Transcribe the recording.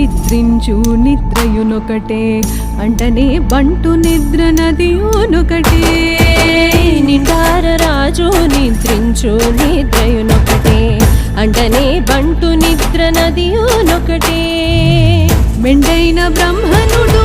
నిద్రించు నిద్రయునొకటే అంటనే బంటు నిద్ర నదియునొకటే నిండార రాజు నిద్రించు నిద్రయునొకటే అంటనే బంటు నిద్ర నదియునొకటే మెండైన బ్రహ్మనుడు